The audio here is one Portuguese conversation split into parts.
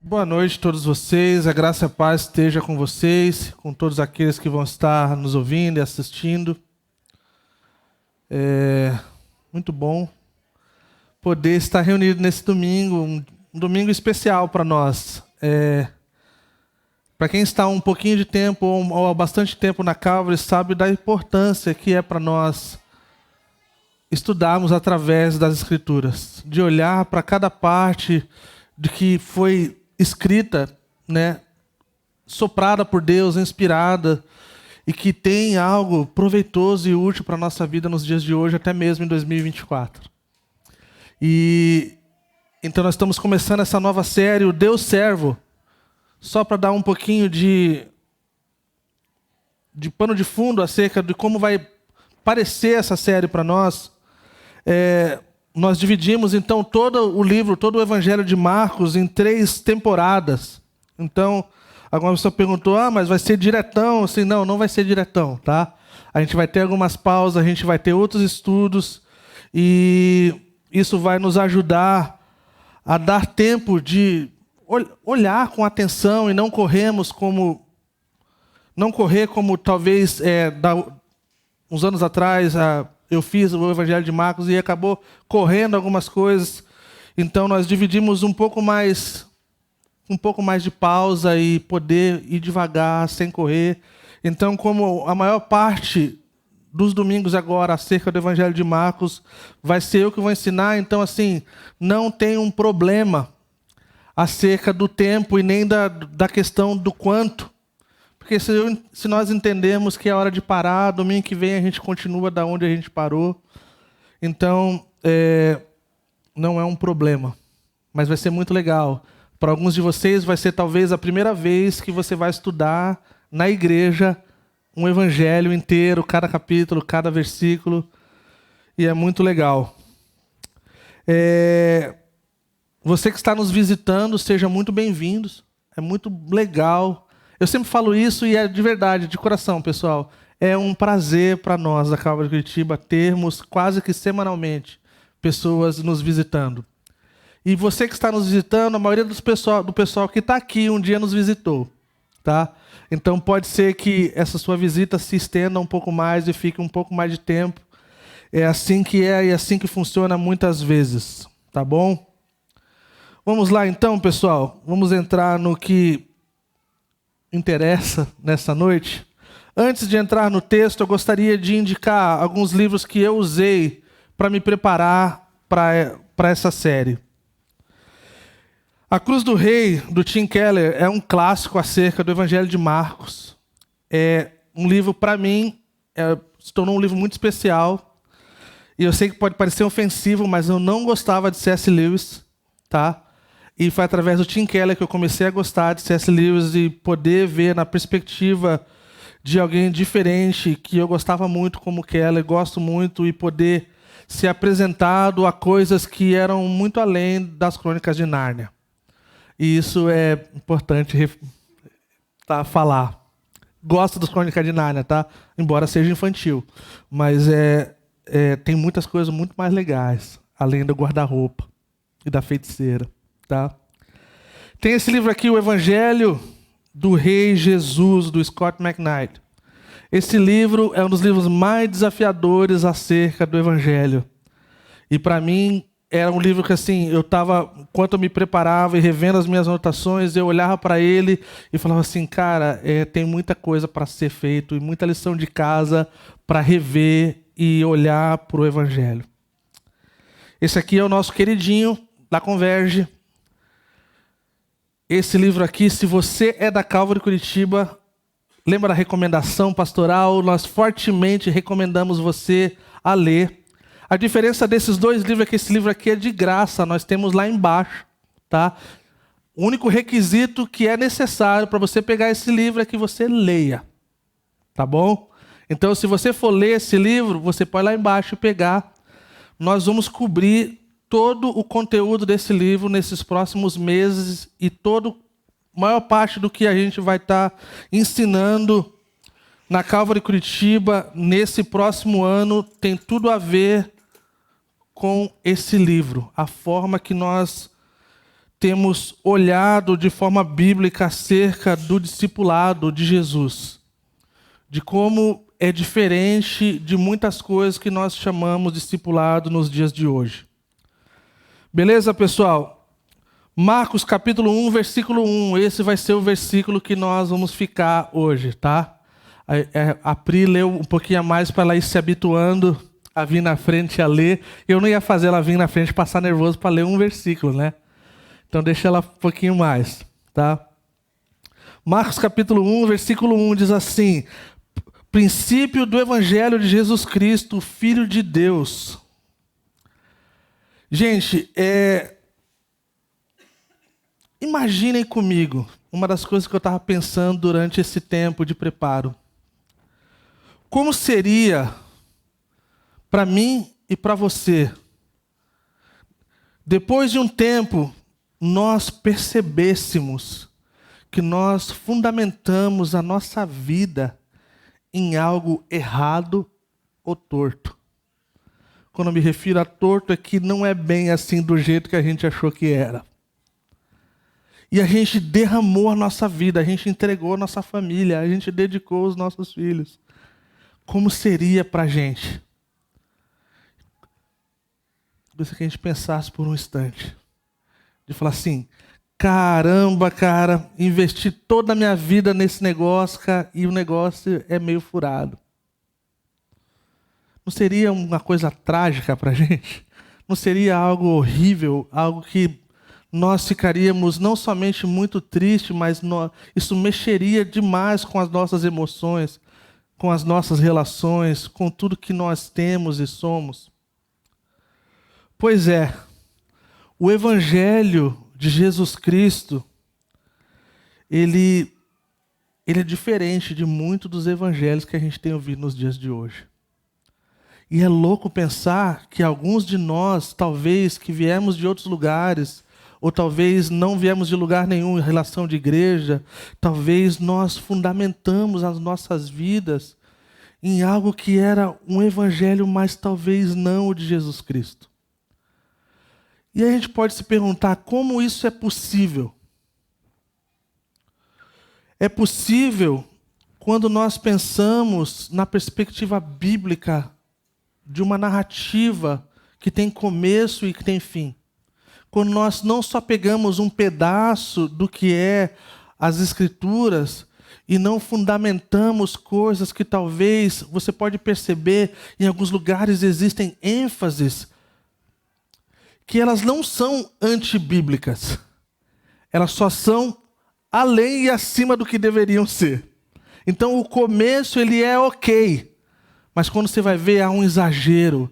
Boa noite a todos vocês, a graça e a paz esteja com vocês, com todos aqueles que vão estar nos ouvindo e assistindo. É muito bom poder estar reunido nesse domingo, um domingo especial para nós. Para quem está um pouquinho de tempo ou há bastante tempo na Calvary, sabe da importância que é para nós estudarmos através das Escrituras, de olhar para cada parte de que foi escrita, soprada por Deus, inspirada, e que tem algo proveitoso e útil para a nossa vida nos dias de hoje, até mesmo em 2024. E então nós estamos começando essa nova série, o Deus Servo, só para dar um pouquinho de pano de fundo acerca de como vai parecer essa série para nós. Nós dividimos, então, todo o livro, todo o Evangelho de Marcos em 3 temporadas. Então, alguma pessoa perguntou, mas vai ser diretão? Assim, não vai ser diretão, tá? A gente vai ter algumas pausas, a gente vai ter outros estudos, e isso vai nos ajudar a dar tempo de olhar com atenção e não correr como talvez uns anos atrás eu fiz o Evangelho de Marcos e acabou correndo algumas coisas. Então nós dividimos um pouco mais de pausa e poder ir devagar, sem correr. Então, como a maior parte dos domingos agora acerca do Evangelho de Marcos vai ser eu que vou ensinar, então assim, não tem um problema acerca do tempo e nem da questão do quanto. Porque se nós entendemos que é hora de parar, domingo que vem a gente continua da onde a gente parou. Então, não é um problema. Mas vai ser muito legal. Para alguns de vocês vai ser talvez a primeira vez que você vai estudar na igreja um evangelho inteiro, cada capítulo, cada versículo. E é muito legal. Você que está nos visitando, seja muito bem-vindos. É muito legal. Eu sempre falo isso e é de verdade, de coração, pessoal. É um prazer para nós da Calvary de Curitiba termos quase que semanalmente pessoas nos visitando. E você que está nos visitando, a maioria do pessoal que está aqui um dia nos visitou, tá? Então pode ser que essa sua visita se estenda um pouco mais e fique um pouco mais de tempo. É assim que é e é assim que funciona muitas vezes, tá bom? Vamos lá então, pessoal. Vamos entrar no que interessa nessa noite. Antes de entrar no texto, eu gostaria de indicar alguns livros que eu usei para me preparar para essa série. A Cruz do Rei, do Tim Keller, é um clássico acerca do Evangelho de Marcos. É um livro, para mim, se tornou um livro muito especial. E eu sei que pode parecer ofensivo, mas eu não gostava de C.S. Lewis, tá? E foi através do Tim Keller que eu comecei a gostar de C.S. Lewis e poder ver na perspectiva de alguém diferente, que eu gostava muito como Keller, gosto muito, e poder ser apresentado a coisas que eram muito além das Crônicas de Nárnia. E isso é importante falar. Gosto das Crônicas de Nárnia, tá? Embora seja infantil. Mas tem muitas coisas muito mais legais, além do guarda-roupa e da feiticeira. Tá? Tem esse livro aqui, O Evangelho do Rei Jesus, do Scott McKnight. Esse livro é um dos livros mais desafiadores acerca do Evangelho. E para mim, era um livro que assim, enquanto eu me preparava e revendo as minhas anotações, eu olhava para ele e falava assim, cara, tem muita coisa para ser feito e muita lição de casa para rever e olhar para o Evangelho. Esse aqui é o nosso queridinho da Converge. Esse livro aqui, se você é da Calvary Curitiba, lembra da recomendação pastoral? Nós fortemente recomendamos você a ler. A diferença desses 2 livros é que esse livro aqui é de graça, nós temos lá embaixo, tá? O único requisito que é necessário para você pegar esse livro é que você leia, tá bom? Então, se você for ler esse livro, você pode ir lá embaixo pegar. Nós vamos cobrir todo o conteúdo desse livro nesses próximos meses e maior parte do que a gente vai estar ensinando na Calvary Curitiba nesse próximo ano tem tudo a ver com esse livro, a forma que nós temos olhado de forma bíblica acerca do discipulado de Jesus, de como é diferente de muitas coisas que nós chamamos de discipulado nos dias de hoje. Beleza, pessoal? Marcos capítulo 1, versículo 1. Esse vai ser o versículo que nós vamos ficar hoje, tá? A Pri leu um pouquinho a mais para ela ir se habituando a vir na frente a ler. Eu não ia fazer ela vir na frente e passar nervoso para ler um versículo, né? Então deixa ela um pouquinho mais, tá? Marcos capítulo 1, versículo 1 diz assim: princípio do Evangelho de Jesus Cristo, Filho de Deus. Gente, imaginem comigo uma das coisas que eu estava pensando durante esse tempo de preparo. Como seria para mim e para você, depois de um tempo, nós percebêssemos que nós fundamentamos a nossa vida em algo errado ou torto. Quando eu me refiro a torto, é que não é bem assim do jeito que a gente achou que era. E a gente derramou a nossa vida, a gente entregou a nossa família, a gente dedicou os nossos filhos. Como seria para a gente? Gostaria que a gente pensasse por um instante. De falar assim: caramba, cara, investi toda a minha vida nesse negócio, cara, e o negócio é meio furado. Não seria uma coisa trágica para a gente? Não seria algo horrível, algo que nós ficaríamos não somente muito tristes, mas isso mexeria demais com as nossas emoções, com as nossas relações, com tudo que nós temos e somos? Pois é, o Evangelho de Jesus Cristo, ele é diferente de muitos dos evangelhos que a gente tem ouvido nos dias de hoje. E é louco pensar que alguns de nós, talvez que viemos de outros lugares, ou talvez não viemos de lugar nenhum em relação de igreja, talvez nós fundamentamos as nossas vidas em algo que era um evangelho, mas talvez não o de Jesus Cristo. E aí a gente pode se perguntar como isso é possível. É possível quando nós pensamos na perspectiva bíblica de uma narrativa que tem começo e que tem fim. Quando nós não só pegamos um pedaço do que é as Escrituras e não fundamentamos coisas que talvez você pode perceber em alguns lugares existem ênfases que elas não são antibíblicas. Elas só são além e acima do que deveriam ser. Então o começo ele é ok. Mas quando você vai ver, há um exagero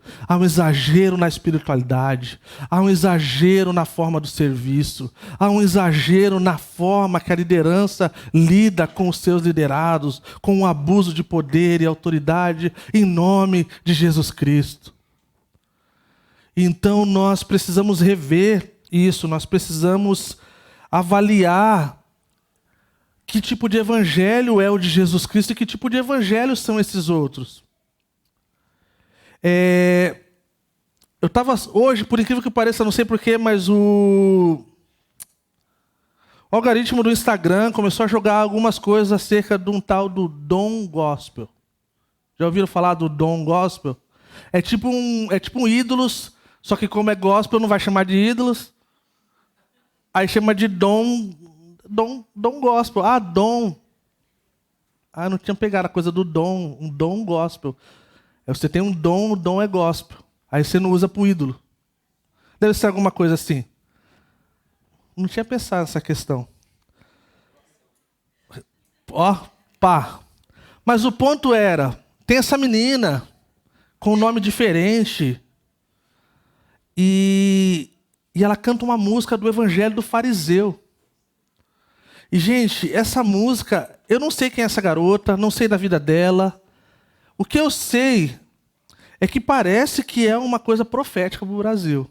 na espiritualidade, há um exagero na forma do serviço, há um exagero na forma que a liderança lida com os seus liderados, com o abuso de poder e autoridade em nome de Jesus Cristo. Então nós precisamos rever isso, nós precisamos avaliar que tipo de evangelho é o de Jesus Cristo e que tipo de evangelho são esses outros. Eu estava hoje, por incrível que pareça, não sei porquê, mas o algoritmo do Instagram começou a jogar algumas coisas acerca de um tal do Dom Gospel. Já ouviram falar do Dom Gospel? É tipo um ídolos, só que como é gospel não vai chamar de ídolos. Aí chama de Dom Gospel. Ah, Dom. Ah, não tinha pegado a coisa do dom, um Dom Gospel. Você tem um dom, o dom é gospel. Aí você não usa para o ídolo. Deve ser alguma coisa assim. Não tinha pensado nessa questão. Pá. Mas o ponto era, tem essa menina com um nome diferente e ela canta uma música do Evangelho do Fariseu. E, gente, essa música, eu não sei quem é essa garota, não sei da vida dela. O que eu sei é que parece que é uma coisa profética para o Brasil.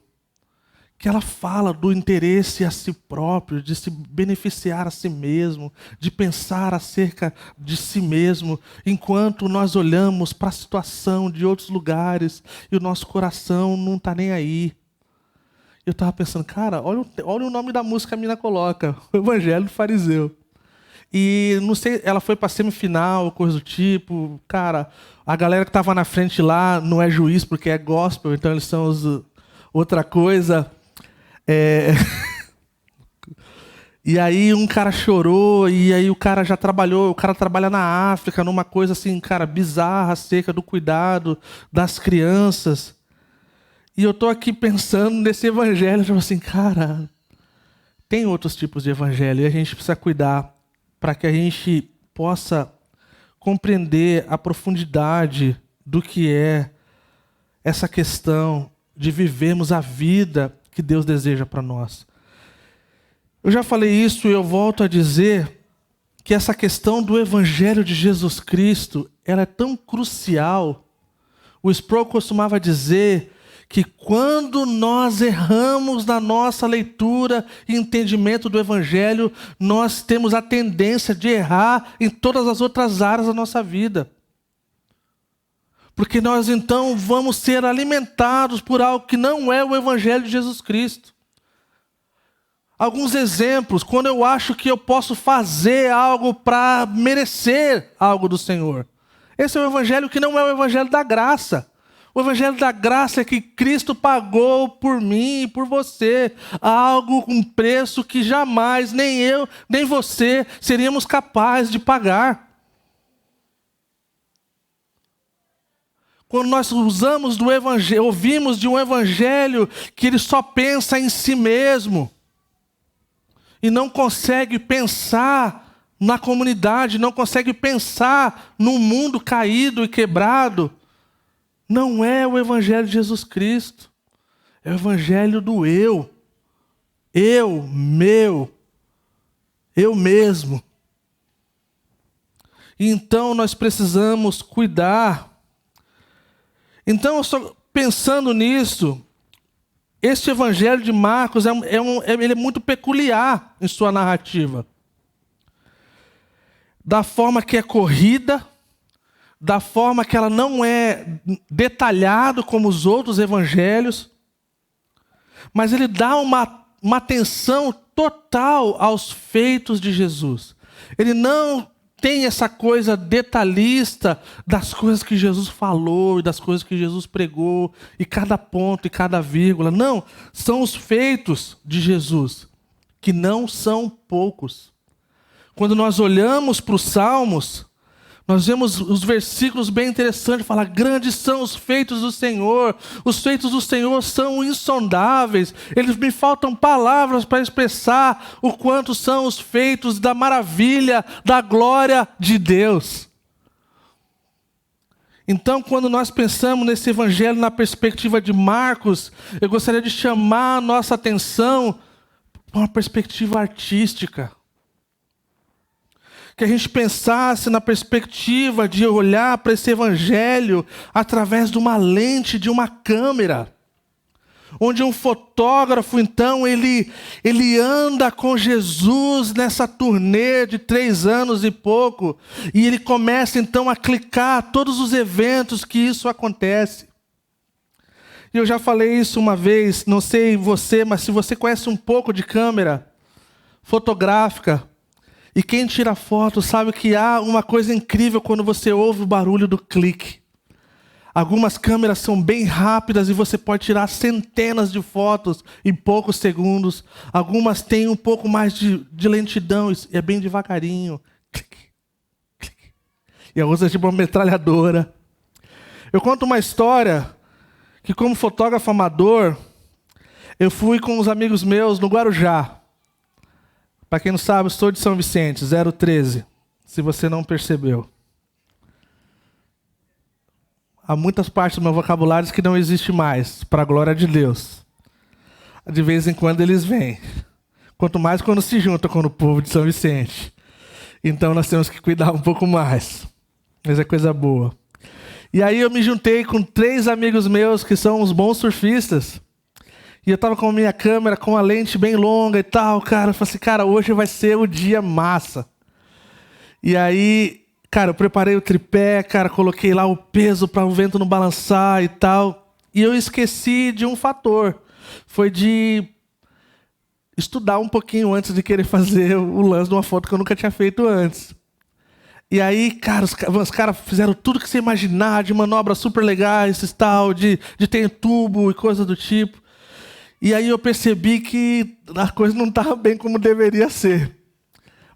Que ela fala do interesse a si próprio, de se beneficiar a si mesmo, de pensar acerca de si mesmo, enquanto nós olhamos para a situação de outros lugares e o nosso coração não está nem aí. Eu estava pensando, cara, olha o nome da música que a mina coloca, o Evangelho do Fariseu. E não sei, ela foi para semifinal, coisa do tipo. Cara, a galera que estava na frente lá não é juiz porque é gospel, então eles são outra coisa. E aí um cara chorou, e aí o cara já trabalhou, o cara trabalha na África, numa coisa assim, cara, bizarra, acerca do cuidado das crianças. E eu tô aqui pensando nesse evangelho, tipo assim, cara, tem outros tipos de evangelho e a gente precisa cuidar para que a gente possa compreender a profundidade do que é essa questão de vivermos a vida que Deus deseja para nós. Eu já falei isso e eu volto a dizer que essa questão do Evangelho de Jesus Cristo, ela é tão crucial. O Sproul costumava dizer que quando nós erramos na nossa leitura e entendimento do Evangelho, nós temos a tendência de errar em todas as outras áreas da nossa vida. Porque nós então vamos ser alimentados por algo que não é o Evangelho de Jesus Cristo. Alguns exemplos, quando eu acho que eu posso fazer algo para merecer algo do Senhor. Esse é o evangelho que não é o evangelho da graça. O evangelho da graça é que Cristo pagou por mim e por você algo, um preço que jamais, nem eu, nem você, seríamos capazes de pagar. Quando nós usamos do evangelho, ouvimos de um evangelho que ele só pensa em si mesmo, e não consegue pensar na comunidade, não consegue pensar num mundo caído e quebrado, não é o Evangelho de Jesus Cristo. É o Evangelho do eu. Eu, meu, eu mesmo. E então nós precisamos cuidar. Então, eu estou pensando nisso. Este Evangelho de Marcos ele é muito peculiar em sua narrativa. Da forma que é corrida, da forma que ela não é detalhada como os outros evangelhos, mas ele dá uma atenção total aos feitos de Jesus. Ele não tem essa coisa detalhista das coisas que Jesus falou e das coisas que Jesus pregou, e cada ponto e cada vírgula. Não, são os feitos de Jesus, que não são poucos. Quando nós olhamos para os Salmos, nós vemos os versículos bem interessantes, fala: grandes são os feitos do Senhor, os feitos do Senhor são insondáveis, eles me faltam palavras para expressar o quanto são os feitos da maravilha, da glória de Deus. Então, quando nós pensamos nesse evangelho na perspectiva de Marcos, eu gostaria de chamar a nossa atenção para uma perspectiva artística. Que a gente pensasse na perspectiva de olhar para esse evangelho através de uma lente, de uma câmera. Onde um fotógrafo, então, ele anda com Jesus nessa turnê de 3 anos e pouco. E ele começa, então, a clicar todos os eventos que isso acontece. E eu já falei isso uma vez, não sei você, mas se você conhece um pouco de câmera fotográfica, e quem tira foto sabe que há uma coisa incrível quando você ouve o barulho do clique. Algumas câmeras são bem rápidas e você pode tirar centenas de fotos em poucos segundos. Algumas têm um pouco mais de lentidão, e é bem devagarinho. Clique, clique. E a outra é tipo uma metralhadora. Eu conto uma história que, como fotógrafo amador, eu fui com uns amigos meus no Guarujá. Para quem não sabe, eu sou de São Vicente, 013, se você não percebeu. Há muitas partes do meu vocabulário que não existe mais, para a glória de Deus. De vez em quando eles vêm. Quanto mais quando se juntam com o povo de São Vicente. Então nós temos que cuidar um pouco mais. Mas é coisa boa. E aí eu me juntei com 3 amigos meus que são uns bons surfistas. E eu estava com a minha câmera, com a lente bem longa e tal, cara. Eu falei assim, cara, hoje vai ser o dia massa. E aí, cara, eu preparei o tripé, cara, coloquei lá o peso para o vento não balançar e tal. E eu esqueci de um fator. foi de estudar um pouquinho antes de querer fazer o lance de uma foto que eu nunca tinha feito antes. E aí, cara, os caras fizeram tudo que você imaginar, de manobras super legais, tal, de ter tubo e coisa do tipo. E aí eu percebi que a coisa não estava bem como deveria ser.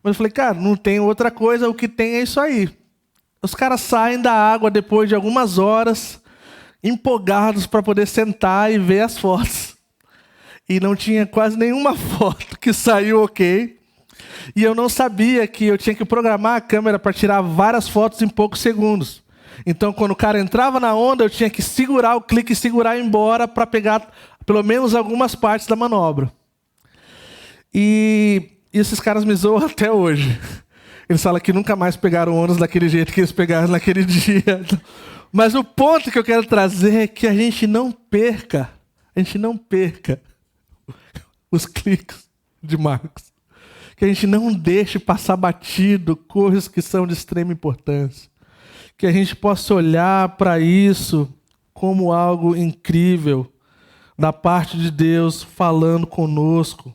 Mas eu falei, cara, não tem outra coisa, o que tem é isso aí. Os caras saem da água depois de algumas horas, empolgados para poder sentar e ver as fotos. E não tinha quase nenhuma foto que saiu ok. E eu não sabia que eu tinha que programar a câmera para tirar várias fotos em poucos segundos. Então, quando o cara entrava na onda, eu tinha que segurar o clique e segurar e ir embora para pegar pelo menos algumas partes da manobra. E esses caras me zoam até hoje. Eles falam que nunca mais pegaram ondas daquele jeito que eles pegaram naquele dia. Mas o ponto que eu quero trazer é que a gente não perca os cliques de Marcos. Que a gente não deixe passar batido coisas que são de extrema importância. Que a gente possa olhar para isso como algo incrível da parte de Deus falando conosco.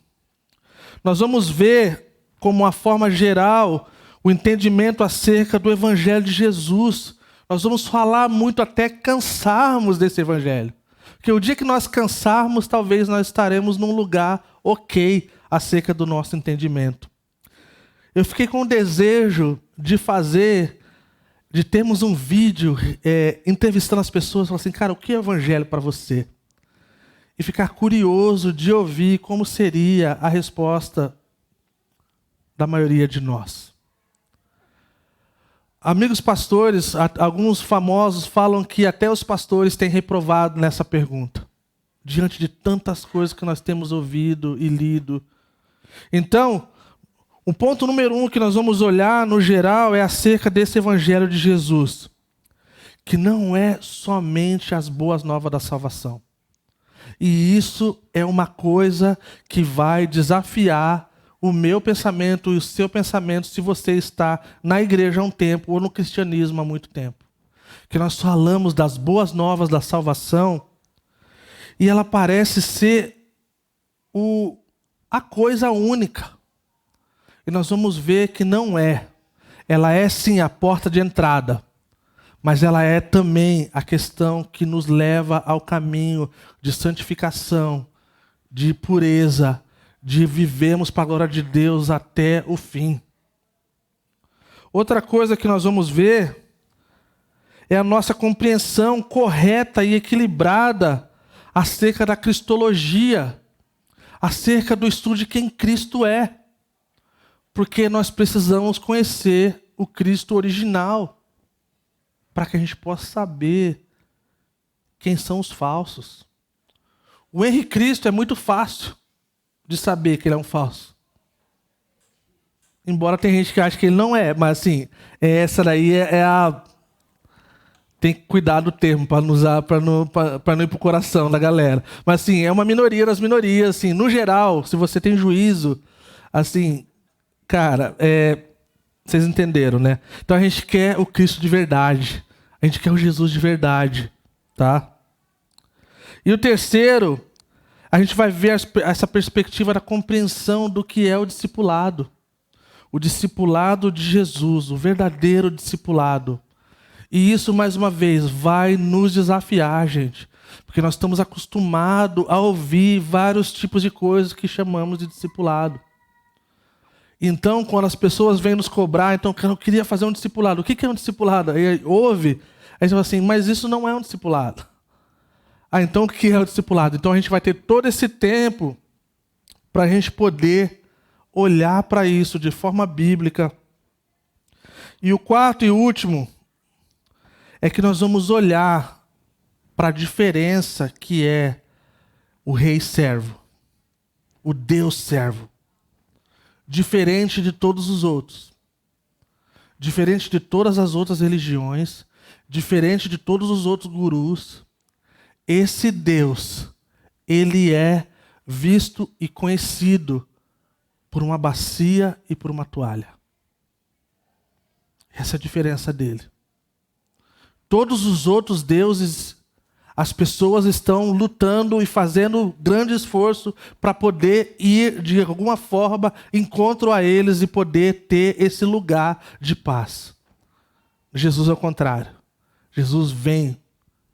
Nós vamos ver, como uma forma geral, o entendimento acerca do Evangelho de Jesus. Nós vamos falar muito até cansarmos desse Evangelho. Porque o dia que nós cansarmos, talvez nós estaremos num lugar ok acerca do nosso entendimento. Eu fiquei com o desejo de termos um vídeo entrevistando as pessoas, falando assim, cara, o que é Evangelho para você? E ficar curioso de ouvir como seria a resposta da maioria de nós. Amigos pastores, alguns famosos falam que até os pastores têm reprovado nessa pergunta, diante de tantas coisas que nós temos ouvido e lido. Então, o ponto número 1 que nós vamos olhar, no geral, é acerca desse Evangelho de Jesus, que não é somente as boas novas da salvação. E isso é uma coisa que vai desafiar o meu pensamento e o seu pensamento se você está na igreja há um tempo ou no cristianismo há muito tempo. Que nós falamos das boas novas da salvação e ela parece ser a coisa única. E nós vamos ver que não é. Ela é sim a porta de entrada, mas ela é também a questão que nos leva ao caminho de santificação, de pureza, de vivermos para a glória de Deus até o fim. Outra coisa que nós vamos ver é a nossa compreensão correta e equilibrada acerca da cristologia, acerca do estudo de quem Cristo é. Porque nós precisamos conhecer o Cristo original, para que a gente possa saber quem são os falsos. O Henrique Cristo é muito fácil de saber que ele é um falso. Embora tem gente que acha que ele não é, mas assim, essa daí é a... Tem que cuidar do termo para não usar, para não ir pro coração da galera. Mas assim, é uma minoria das minorias, assim, no geral, se você tem juízo, assim, cara, vocês entenderam, né? Então a gente quer o Cristo de verdade. A gente quer o Jesus de verdade, tá? E o terceiro, a gente vai ver essa perspectiva da compreensão do que é o discipulado. O discipulado de Jesus, o verdadeiro discipulado. E isso, mais uma vez, vai nos desafiar, gente. Porque nós estamos acostumados a ouvir vários tipos de coisas que chamamos de discipulado. Então, quando as pessoas vêm nos cobrar, então, eu queria fazer um discipulado. O que é um discipulado? Aí ouve, aí você fala assim, mas isso não é um discipulado. Ah, então o que é o discipulado? Então a gente vai ter todo esse tempo para a gente poder olhar para isso de forma bíblica. E o quarto e último é que nós vamos olhar para a diferença que é o rei servo, o Deus servo. Diferente de todos os outros. Diferente de todas as outras religiões, diferente de todos os outros gurus, esse Deus, ele é visto e conhecido por uma bacia e por uma toalha. Essa é a diferença dele. Todos os outros deuses As pessoas estão lutando e fazendo grande esforço para poder ir, de alguma forma, encontro a eles e poder ter esse lugar de paz. Jesus é o contrário. Jesus vem,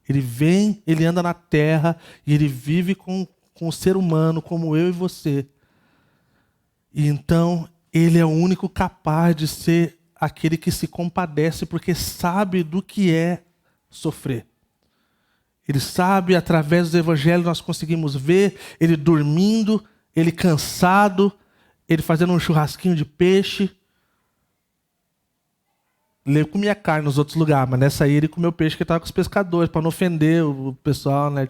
ele anda na terra e ele vive com o ser humano como eu e você. E então, ele é o único capaz de ser aquele que se compadece, porque sabe do que é sofrer. Ele sabe, através do evangelho nós conseguimos ver ele dormindo, ele cansado, ele fazendo um churrasquinho de peixe. Ele comia carne nos outros lugares, mas nessa aí ele comeu peixe que estava com os pescadores, para não ofender o pessoal, né?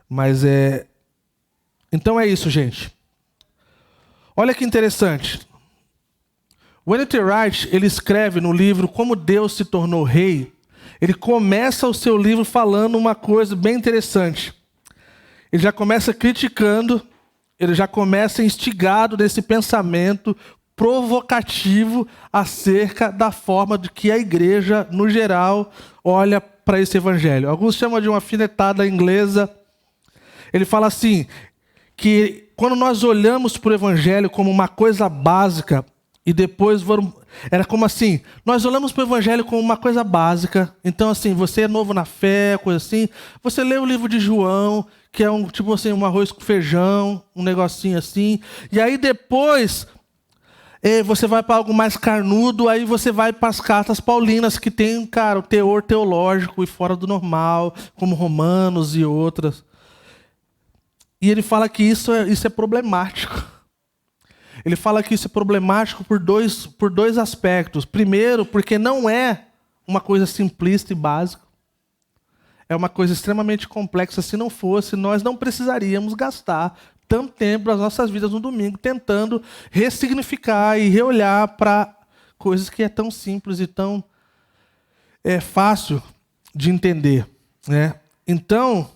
Mas é... Então é isso, gente. Olha que interessante. O N.T. Wright, ele escreve no livro Como Deus se Tornou Rei, ele começa o seu livro falando uma coisa bem interessante. Ele já começa criticando, ele já começa instigado nesse pensamento provocativo acerca da forma de que a igreja, no geral, olha para esse evangelho. Alguns chamam de uma alfinetada inglesa. Ele fala assim, que quando nós olhamos para o evangelho como uma coisa básica, e depois era como assim, nós olhamos para o evangelho como uma coisa básica. Então assim, você é novo na fé, coisa assim, você lê o livro de João, que é um arroz com feijão, um negocinho assim, e aí depois você vai para algo mais carnudo, aí você vai para as cartas paulinas, que tem, cara, o teor teológico e fora do normal, como Romanos e outras. E ele fala que isso é problemático. Ele fala que isso é problemático por dois aspectos. Primeiro, porque não é uma coisa simplista e básica. É uma coisa extremamente complexa. Se não fosse, nós não precisaríamos gastar tanto tempo das nossas vidas no domingo tentando ressignificar e reolhar para coisas que é tão simples e tão fácil de entender, né? Então,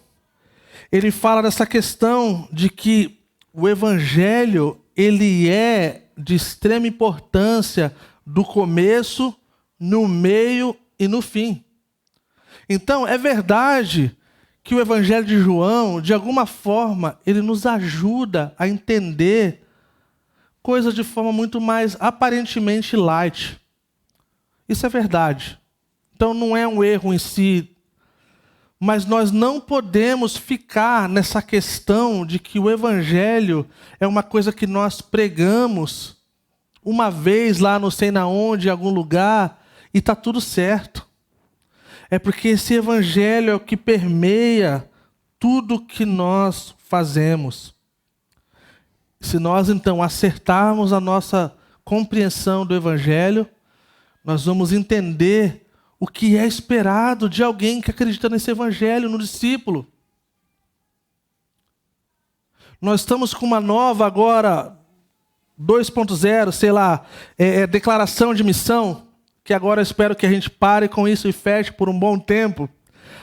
ele fala dessa questão de que o evangelho ele é de extrema importância do começo, no meio e no fim. Então, é verdade que o Evangelho de João, de alguma forma, ele nos ajuda a entender coisas de forma muito mais aparentemente light. Isso é verdade. Então, não é um erro em si. Mas nós não podemos ficar nessa questão de que o evangelho é uma coisa que nós pregamos uma vez lá não sei na onde, em algum lugar, e está tudo certo. É porque esse evangelho é o que permeia tudo que nós fazemos. Se nós, então, acertarmos a nossa compreensão do evangelho, nós vamos entender o que é esperado de alguém que acredita nesse evangelho, no discípulo. Nós estamos com uma nova agora, 2.0, sei lá, declaração de missão, que agora eu espero que a gente pare com isso e feche por um bom tempo.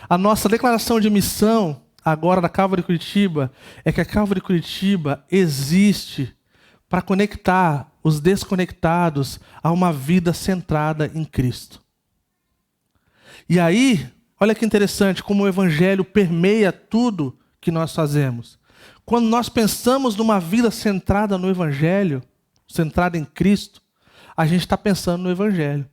A nossa declaração de missão, agora da Calvary Curitiba, é que a Calvary Curitiba existe para conectar os desconectados a uma vida centrada em Cristo. E aí, olha que interessante como o evangelho permeia tudo que nós fazemos. Quando nós pensamos numa vida centrada no evangelho, centrada em Cristo, a gente está pensando no evangelho.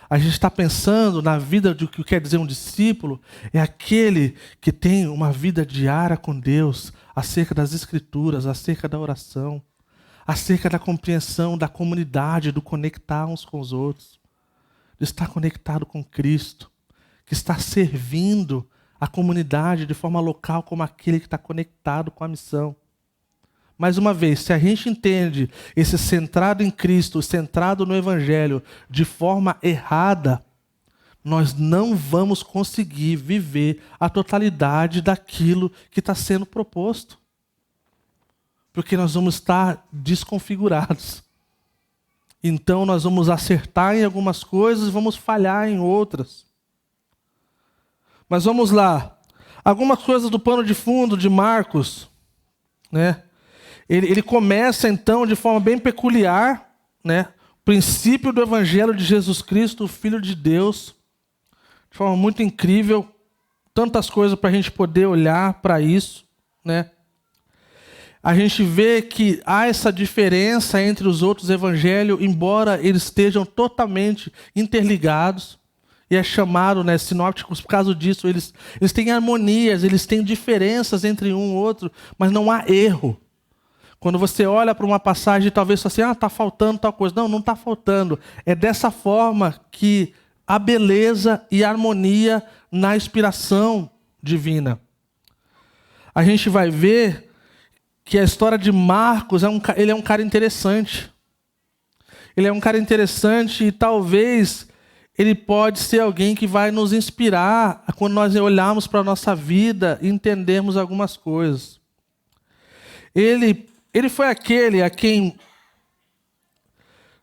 A gente está pensando na vida de o que quer dizer um discípulo, é aquele que tem uma vida diária com Deus, acerca das Escrituras, acerca da oração, acerca da compreensão da comunidade, do conectar uns com os outros, de estar conectado com Cristo, que está servindo a comunidade de forma local como aquele que está conectado com a missão. Mais uma vez, se a gente entende esse centrado em Cristo, centrado no Evangelho, de forma errada, nós não vamos conseguir viver a totalidade daquilo que está sendo proposto. Porque nós vamos estar desconfigurados. Então nós vamos acertar em algumas coisas e vamos falhar em outras. Mas vamos lá. Algumas coisas do pano de fundo de Marcos, né? Ele começa então de forma bem peculiar, né? O princípio do Evangelho de Jesus Cristo, o Filho de Deus, de forma muito incrível. tantas coisas para a gente poder olhar para isso, né? A gente vê que há essa diferença entre os outros evangelhos, embora eles estejam totalmente interligados. E é chamado, né, sinópticos, por causa disso. Eles têm harmonias, eles têm diferenças entre um e outro, mas não há erro. Quando você olha para uma passagem, talvez assim, está faltando tal coisa. Não, não está faltando. É dessa forma que há beleza e harmonia na inspiração divina. A gente vai ver que a história de Marcos, ele é um cara interessante. Ele é um cara interessante e talvez ele pode ser alguém que vai nos inspirar quando nós olharmos para a nossa vida e entendermos algumas coisas. Ele foi aquele a quem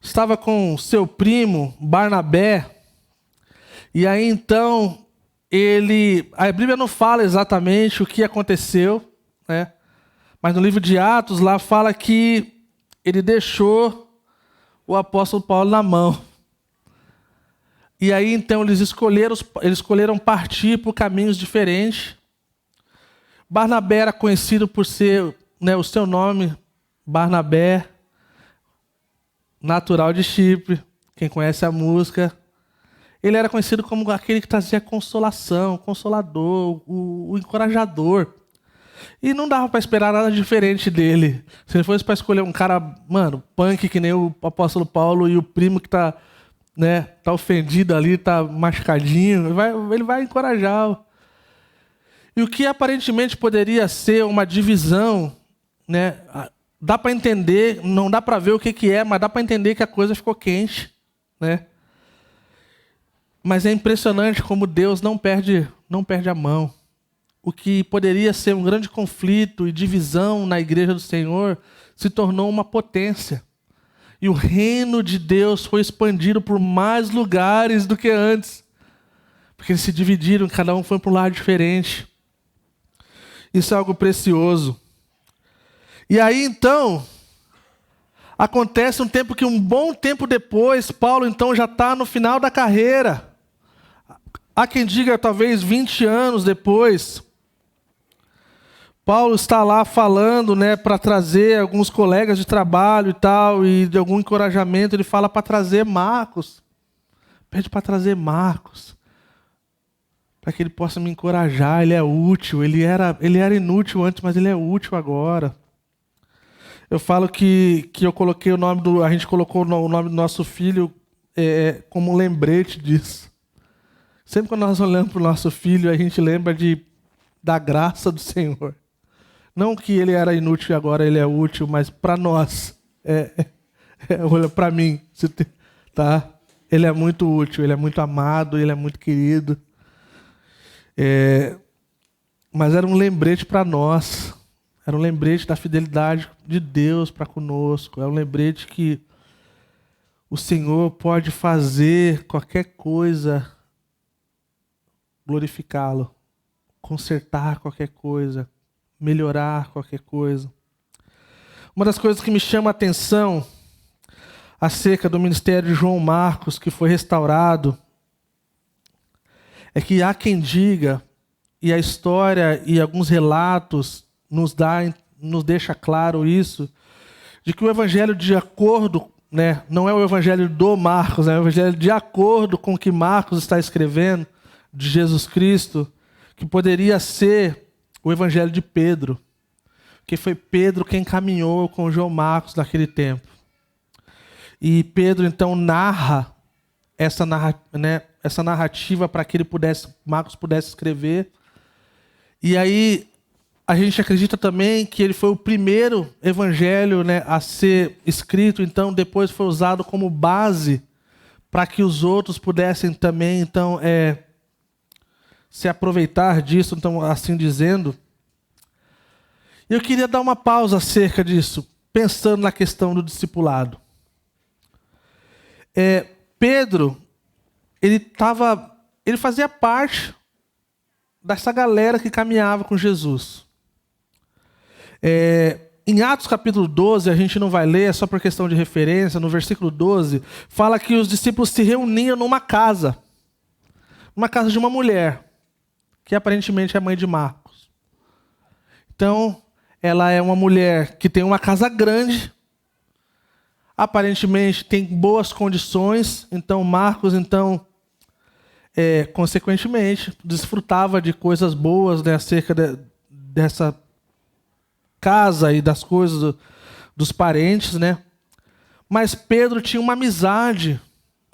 estava com seu primo Barnabé, e aí então a Bíblia não fala exatamente o que aconteceu, né? Mas no livro de Atos, lá fala que ele deixou o apóstolo Paulo na mão. E aí, então, eles escolheram partir por caminhos diferentes. Barnabé era conhecido por ser, né, o seu nome, Barnabé, natural de Chipre. Quem conhece a música. Ele era conhecido como aquele que trazia consolação, consolador, o encorajador. E não dava para esperar nada diferente dele. Se ele fosse para escolher um cara, punk que nem o apóstolo Paulo e o primo que tá ofendido ali, tá machucadinho, ele vai encorajar. E o que aparentemente poderia ser uma divisão, né? Dá para entender, não dá para ver o que é, mas dá para entender que a coisa ficou quente, né? Mas é impressionante como Deus não perde a mão. O que poderia ser um grande conflito e divisão na igreja do Senhor se tornou uma potência. E o reino de Deus foi expandido por mais lugares do que antes. Porque eles se dividiram, cada um foi para um lado diferente. Isso é algo precioso. E aí então, acontece um bom tempo depois, Paulo então já está no final da carreira. Há quem diga talvez 20 anos depois. Paulo está lá falando, né, para trazer alguns colegas de trabalho e tal, e de algum encorajamento, ele fala para trazer Marcos. Pede para trazer Marcos, para que ele possa me encorajar, ele é útil, ele era inútil antes, mas ele é útil agora. Eu falo que eu coloquei a gente colocou o nome do nosso filho como um lembrete disso. Sempre quando nós olhamos para o nosso filho, a gente lembra da graça do Senhor. Não que ele era inútil e agora ele é útil, mas para nós, olha para mim, tá? Ele é muito útil, ele é muito amado, ele é muito querido. Mas era um lembrete para nós, era um lembrete da fidelidade de Deus para conosco, é um lembrete que o Senhor pode fazer qualquer coisa, glorificá-lo, consertar qualquer coisa, melhorar qualquer coisa. Uma das coisas que me chama a atenção acerca do ministério de João Marcos, que foi restaurado, é que há quem diga, e a história e alguns relatos nos deixa claro isso, de que o evangelho de acordo, né, não é o evangelho do Marcos, é o evangelho de acordo com o que Marcos está escrevendo, de Jesus Cristo, que poderia ser o evangelho de Pedro, que foi Pedro quem caminhou com João Marcos naquele tempo. E Pedro então narra essa narrativa para que Marcos pudesse escrever. E aí a gente acredita também que ele foi o primeiro evangelho, né, a ser escrito, então depois foi usado como base para que os outros pudessem também então se aproveitar disso, então, assim dizendo. E eu queria dar uma pausa acerca disso, pensando na questão do discipulado. Pedro, ele fazia parte dessa galera que caminhava com Jesus. Em Atos capítulo 12, a gente não vai ler, é só por questão de referência, no versículo 12, fala que os discípulos se reuniam numa casa de uma mulher. que aparentemente é mãe de Marcos. Então, ela é uma mulher que tem uma casa grande, aparentemente tem boas condições, então Marcos, consequentemente, desfrutava de coisas boas, né, acerca dessa casa e das coisas dos parentes, né? Mas Pedro tinha uma amizade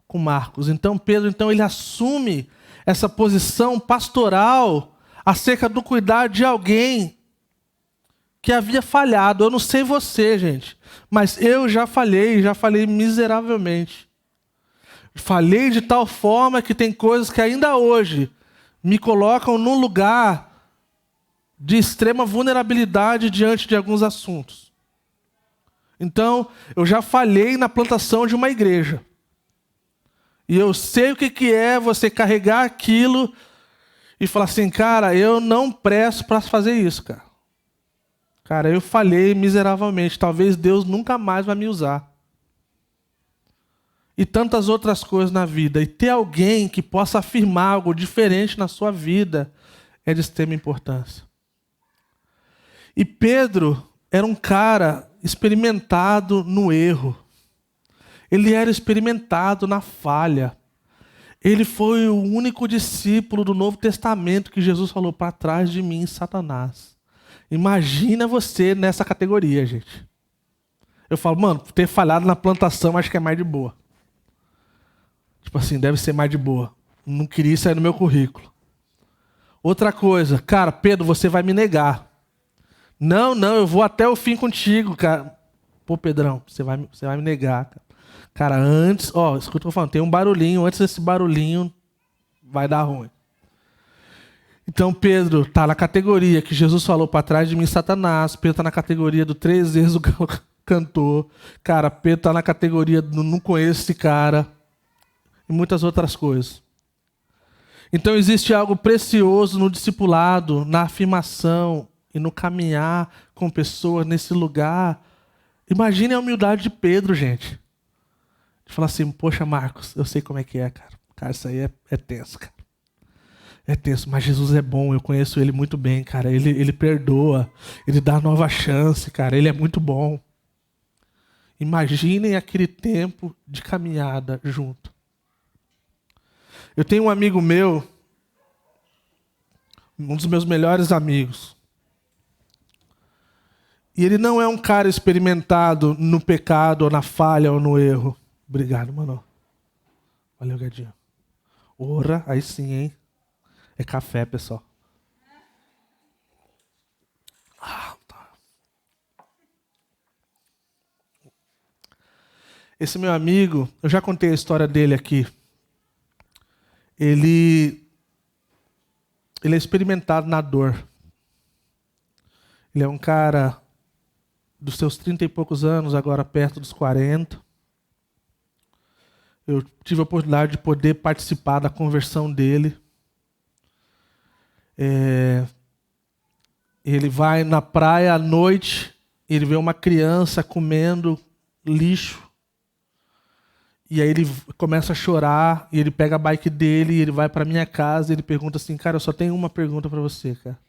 com Marcos. Então Pedro, ele assume essa posição pastoral acerca do cuidar de alguém que havia falhado. Eu não sei você, gente, mas eu já falhei miseravelmente. Falhei de tal forma que tem coisas que ainda hoje me colocam num lugar de extrema vulnerabilidade diante de alguns assuntos. Então, eu já falhei na plantação de uma igreja. E eu sei o que é você carregar aquilo e falar assim, cara, eu não presto para fazer isso, cara. Cara, eu falhei miseravelmente. Talvez Deus nunca mais vai me usar. E tantas outras coisas na vida. E ter alguém que possa afirmar algo diferente na sua vida é de extrema importância. E Pedro era um cara experimentado no erro. Ele era experimentado na falha. Ele foi o único discípulo do Novo Testamento que Jesus falou, para trás de mim, Satanás. Imagina você nessa categoria, gente. Eu falo, mano, ter falhado na plantação acho que é mais de boa. Tipo assim, deve ser mais de boa. Não queria isso aí no meu currículo. Outra coisa, cara, Pedro, você vai me negar. Não, eu vou até o fim contigo, cara. Pô, Pedrão, você vai me negar, cara. Cara, antes, escuta o que eu tô falando, tem um barulhinho, antes desse barulhinho vai dar ruim. Então Pedro tá na categoria que Jesus falou, para trás de mim, Satanás. Pedro tá na categoria do 3 vezes o cantor. Cara, Pedro tá na categoria do não conheço esse cara. E muitas outras coisas. Então existe algo precioso no discipulado, na afirmação e no caminhar com pessoas nesse lugar. Imagine a humildade de Pedro, gente. De falar assim, poxa, Marcos, eu sei como é que é, cara. Cara, isso aí é tenso, cara. É tenso, mas Jesus é bom, eu conheço ele muito bem, cara. Ele perdoa, ele dá nova chance, cara. Ele é muito bom. Imaginem aquele tempo de caminhada junto. Eu tenho um amigo meu, um dos meus melhores amigos. E ele não é um cara experimentado no pecado, ou na falha, ou no erro. Obrigado, mano. Valeu, Gadinho. Ora, aí sim, hein? É café, pessoal. Tá. Esse meu amigo, eu já contei a história dele aqui. Ele é experimentado na dor. Ele é um cara dos seus 30 e poucos anos, agora perto dos 40. Eu tive a oportunidade de poder participar da conversão dele. Ele vai na praia à noite, ele vê uma criança comendo lixo. E aí ele começa a chorar, e ele pega a bike dele, e ele vai para minha casa, e ele pergunta assim, cara, eu só tenho uma pergunta para você, cara.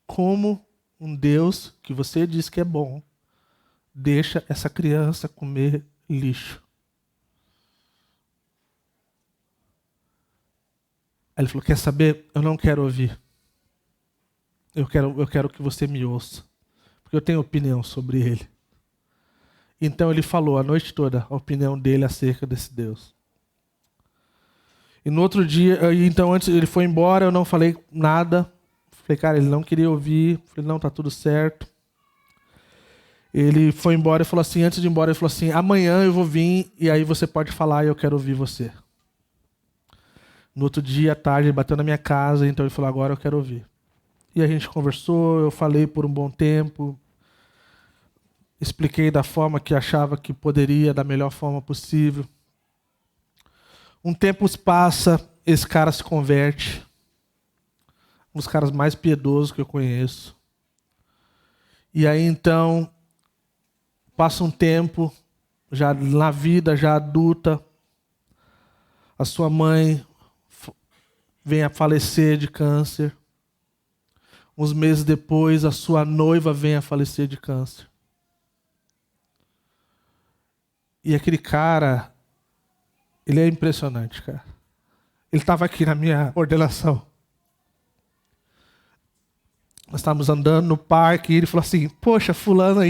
Como um Deus, que você diz que é bom, deixa essa criança comer lixo? Aí ele falou, quer saber? Eu não quero ouvir. Eu quero que você me ouça. Porque eu tenho opinião sobre ele. Então ele falou a noite toda a opinião dele acerca desse Deus. E no outro dia, então antes ele foi embora, eu não falei nada. Falei, cara, ele não queria ouvir. Falei, não, tá tudo certo. Ele foi embora e falou assim, antes de ir embora, ele falou assim, amanhã eu vou vir e aí você pode falar e eu quero ouvir você. No outro dia, à tarde, ele bateu na minha casa, então ele falou, agora eu quero ouvir. E a gente conversou, eu falei por um bom tempo, expliquei da forma que achava que poderia, da melhor forma possível. Um tempo passa, esse cara se converte. Um dos caras mais piedosos que eu conheço. E aí, então, passa um tempo, já na vida, já adulta, a sua mãe vem a falecer de câncer. uns meses depois, a sua noiva vem a falecer de câncer. E aquele cara, ele é impressionante, cara. Ele estava aqui na minha ordenação. Nós estávamos andando no parque e ele falou assim, poxa, fulano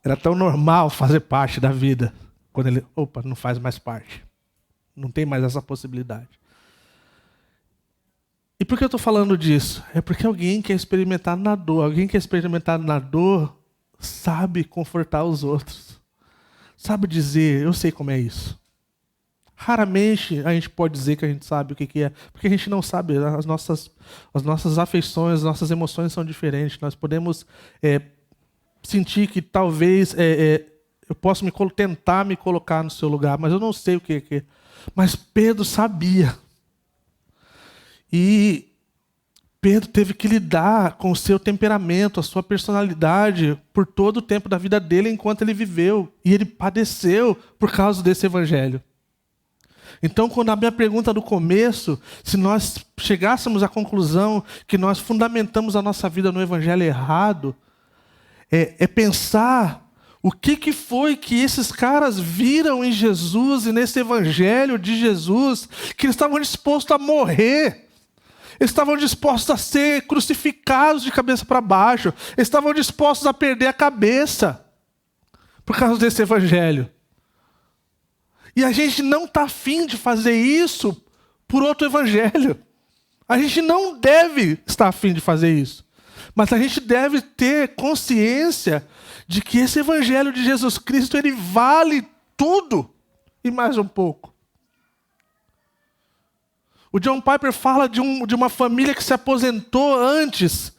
era tão normal fazer parte da vida. Quando ele, não faz mais parte. Não tem mais essa possibilidade. E por que eu estou falando disso? É porque alguém quer experimentar na dor. Alguém que quer experimentar na dor sabe confortar os outros. Sabe dizer, eu sei como é isso. Raramente a gente pode dizer que a gente sabe o que é, porque a gente não sabe. As nossas afeições, as nossas emoções são diferentes. Nós podemos sentir que talvez eu posso tentar me colocar no seu lugar, mas eu não sei o que é. Mas Pedro sabia. E Pedro teve que lidar com o seu temperamento, a sua personalidade, por todo o tempo da vida dele enquanto ele viveu. E ele padeceu por causa desse evangelho. Então, quando a minha pergunta do começo, se nós chegássemos à conclusão que nós fundamentamos a nossa vida no evangelho errado, é pensar o que foi que esses caras viram em Jesus e nesse evangelho de Jesus, que eles estavam dispostos a morrer. Eles estavam dispostos a ser crucificados de cabeça para baixo. Eles estavam dispostos a perder a cabeça por causa desse evangelho. E a gente não está afim de fazer isso por outro evangelho. A gente não deve estar afim de fazer isso. Mas a gente deve ter consciência de que esse evangelho de Jesus Cristo, ele vale tudo e mais um pouco. O John Piper fala de uma família que se aposentou antes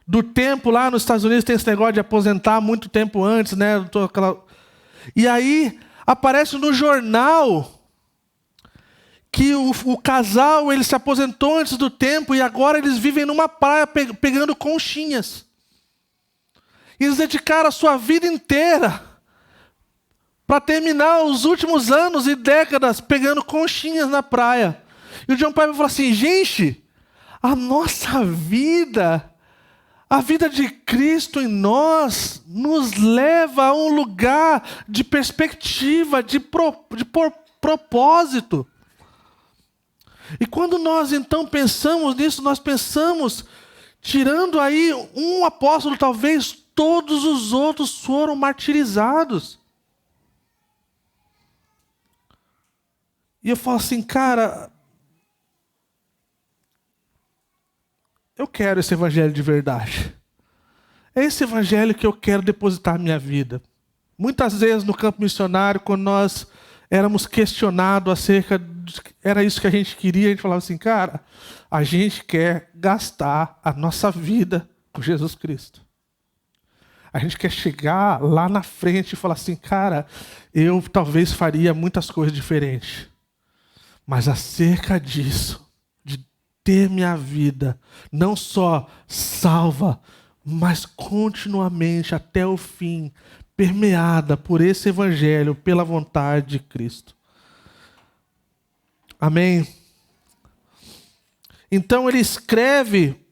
do tempo. Lá nos Estados Unidos tem esse negócio de aposentar muito tempo antes, né? E aí aparece no jornal que o casal ele se aposentou antes do tempo e agora eles vivem numa praia pegando conchinhas. E eles dedicaram a sua vida inteira para terminar os últimos anos e décadas pegando conchinhas na praia. E o John Piper falou assim, gente, a nossa vida, a vida de Cristo em nós, nos leva a um lugar de perspectiva, de propósito. E quando nós então pensamos nisso, nós pensamos, tirando aí um apóstolo, talvez todos os outros foram martirizados. E eu falo assim, cara, eu quero esse evangelho de verdade. É esse evangelho que eu quero depositar na minha vida. Muitas vezes no campo missionário, quando nós éramos questionados acerca de era isso que a gente queria, a gente falava assim, cara, a gente quer gastar a nossa vida com Jesus Cristo. A gente quer chegar lá na frente e falar assim, cara, eu talvez faria muitas coisas diferentes. Mas acerca disso, ter minha vida não só salva, mas continuamente até o fim, permeada por esse evangelho, pela vontade de Cristo. Amém? Então ele escreve,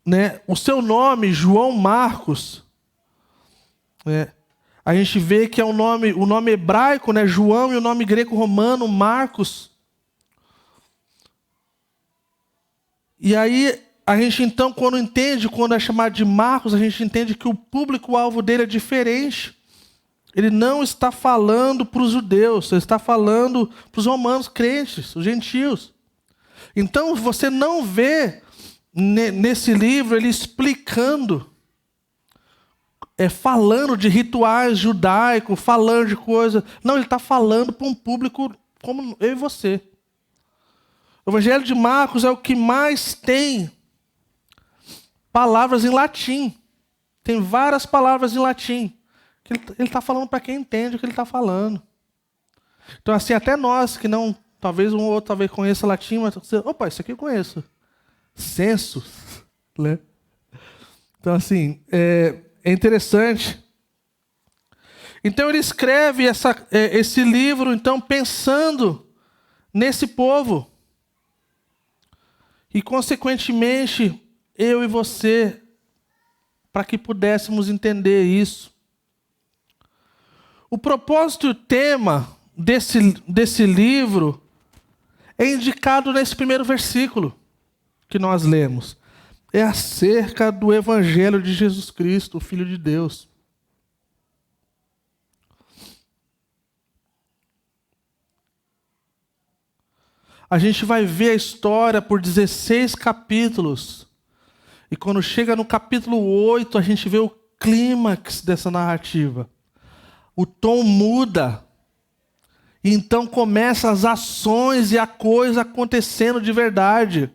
né, o seu nome, João Marcos, a gente vê que é o nome hebraico, né, João, e o nome grego-romano, Marcos. E aí, a gente então, quando é chamado de Marcos, a gente entende que o público-alvo dele é diferente. Ele não está falando para os judeus, ele está falando para os romanos crentes, os gentios. Então, você não vê nesse livro ele explicando, falando de rituais judaicos, falando de coisas. Não, ele está falando para um público como eu e você. O Evangelho de Marcos é o que mais tem palavras em latim. Tem várias palavras em latim. Ele está falando para quem entende o que ele está falando. Então, assim, até nós que não, talvez um ou outro talvez conheça latim, mas você, opa, isso aqui eu conheço. Census, né? Então, assim, é interessante. Então, ele escreve esse livro, então, pensando nesse povo E, consequentemente, eu e você, para que pudéssemos entender isso. O propósito e o tema desse livro é indicado nesse primeiro versículo que nós lemos. É acerca do Evangelho de Jesus Cristo, o Filho de Deus. A gente vai ver a história por 16 capítulos. E quando chega no capítulo 8, a gente vê o clímax dessa narrativa. O tom muda. E então começam as ações e a coisa acontecendo de verdade.